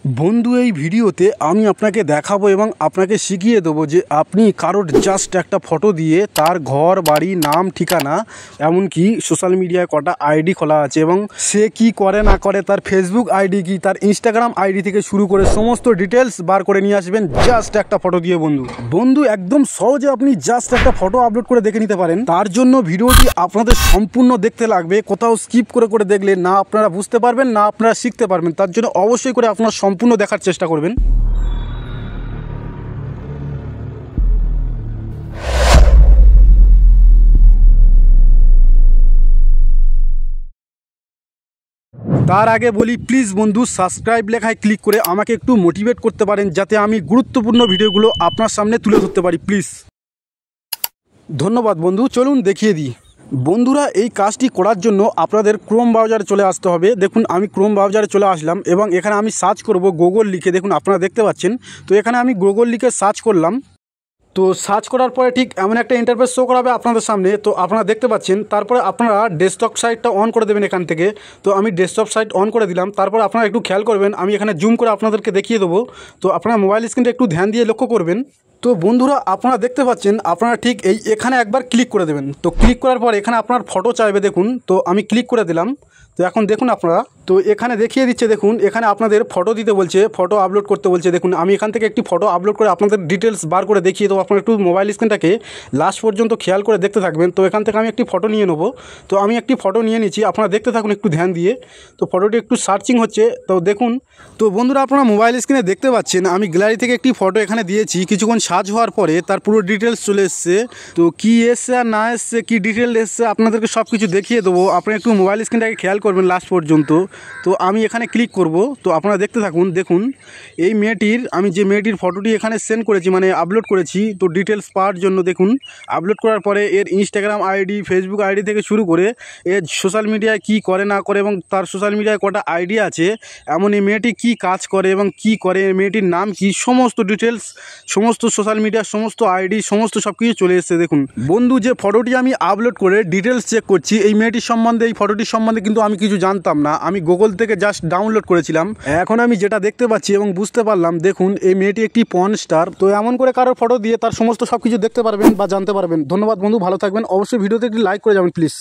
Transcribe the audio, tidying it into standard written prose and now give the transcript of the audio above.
বন্ধু এই ভিডিওতে আমি আপনাকে দেখাবো এবং আপনাকে শিখিয়ে দেবো যে আপনি কারোর জাস্ট একটা ফটো দিয়ে তার ঘর বাড়ি নাম ঠিকানা এমনকি সোশ্যাল মিডিয়ায় কটা আইডি খোলা আছে এবং সে কি করে না করে তার ফেসবুক আইডি কি তার ইনস্টাগ্রাম আইডি থেকে শুরু করে সমস্ত ডিটেলস বার করে নিয়ে আসবেন জাস্ট একটা ফটো দিয়ে। বন্ধু একদম সহজে আপনি জাস্ট একটা ফটো আপলোড করে দেখে নিতে পারেন। তার জন্য ভিডিওটি আপনাদের সম্পূর্ণ দেখতে লাগবে, কোথাও স্কিপ করে দেখলে না আপনারা বুঝতে পারবেন না আপনারা শিখতে পারবেন। তার জন্য অবশ্যই করে আপনারা সম্পূর্ণ দেখার চেষ্টা করবেন। তার আগে বলি প্লিজ বন্ধু সাবস্ক্রাইব লেখায় ক্লিক করে আমাকে একটু মোটিভেট করতে পারেন যাতে আমি গুরুত্বপূর্ণ ভিডিওগুলো আপনার সামনে তুলে ধরতে পারি, প্লিজ। ধন্যবাদ বন্ধু, চলুন দেখিয়ে দিই। বন্ধুরা এই কাজটি করার জন্য আপনাদের ক্রোম ব্রাউজারে চলে আসতে হবে। দেখুন আমি ক্রোম ব্রাউজারে চলে আসলাম এবং এখানে আমি সার্চ করব গুগল লিখে। দেখুন আপনারা দেখতে পাচ্ছেন, তো এখানে আমি গুগল লিখে সার্চ করলাম। তো সার্চ করার পরে ঠিক এমন একটা ইন্টারফেস শো করাবে আপনাদের সামনে, তো আপনারা দেখতে পাচ্ছেন। তারপরে আপনারা ডেস্কটপ সাইটটা অন করে দেবেন এখান থেকে। তো আমি ডেস্কটপ সাইট অন করে দিলাম। তারপর আপনারা একটু খেয়াল করবেন, আমি এখানে জুম করে আপনাদেরকে দেখিয়ে দেবো। তো আপনারা মোবাইল স্ক্রিনটা একটু ধ্যান দিয়ে লক্ষ্য করবেন। তো বন্ধুরা আপনারা দেখতে পাচ্ছেন, আপনারা ঠিক এখানে একবার ক্লিক করে দেবেন। তো ক্লিক করার পর এখানে আপনার ফটো চাইবে, দেখুন। তো আমি ক্লিক করে দিলাম। তো এখন দেখুন আপনারা, তো এখানে দেখিয়ে দিচ্ছে, দেখুন এখানে আপনাদের ফটো দিতে বলছে, ফটো আপলোড করতে বলছে। দেখুন আমি এখান থেকে একটি ফটো আপলোড করে আপনাদের ডিটেলস বার করে দেখিয়ে দেবো। আপনারা একটু মোবাইল স্ক্রিনটাকে লাস্ট পর্যন্ত খেয়াল করে দেখতে থাকবেন। তো এখান থেকে আমি একটি ফটো নিয়ে নেবো। তো আমি একটি ফটো নিয়ে নিচ্ছি, আপনারা দেখতে থাকুন একটু ধ্যান দিয়ে। তো ফটোটি একটু সার্চিং হচ্ছে, তো দেখুন। তো বন্ধুরা আপনারা মোবাইল স্ক্রিনে দেখতে পাচ্ছেন আমি গ্যালারি থেকে একটি ফটো এখানে দিয়েছি। কিছুক্ষণ সার্চ হওয়ার পরে তার পুরো ডিটেলস চলে এসছে। তো কী এসছে আর না এসছে, কী ডিটেল এসছে আপনাদেরকে সব কিছু দেখিয়ে দেবো। আপনারা একটু মোবাইল স্ক্রিনটাকে খেয়াল করবেন লাস্ট পর্যন্ত। তো আমি এখানে ক্লিক করব। তো আপনারা দেখতে থাকুন। দেখুন এই মেয়েটির, আমি যে মেয়েটির ফটোটি এখানে সেন্ড করেছি মানে আপলোড করেছি, তো ডিটেলস পাওয়ার জন্য দেখুন আপলোড করার পরে এর ইনস্টাগ্রাম আইডি ফেসবুক আইডি থেকে শুরু করে এর সোশ্যাল মিডিয়ায় কী করে না করে এবং তার সোশ্যাল মিডিয়ায় কটা আইডি আছে, এমন এই মেয়েটি কী কাজ করে এবং কী করে, মেয়েটির নাম কি, সমস্ত ডিটেলস, সমস্ত সোশ্যাল মিডিয়ার সমস্ত আইডি সমস্ত সব কিছু চলে এসেছে। দেখুন বন্ধু যে ফটোটি আমি আপলোড করে ডিটেলস চেক করছি, এই মেয়েটির সম্বন্ধে, এই ফটোটির সম্বন্ধে কিন্তু আমি কিছু জানতাম না। আমি গুগল থেকে জাস্ট ডাউনলোড করেছিলাম। এখন আমি যেটা দেখতে পাচ্ছি এবং বুঝতে পারলাম, দেখুন এই মেয়েটি একটি পর্ন স্টার। তো এমন করে কারোর ফটো দিয়ে তার সমস্ত সব কিছু দেখতে পারবেন বা জানতে পারবেন। ধন্যবাদ বন্ধু, ভালো থাকবেন। অবশ্যই ভিডিওতে একটি লাইক করে যাবেন প্লিজ।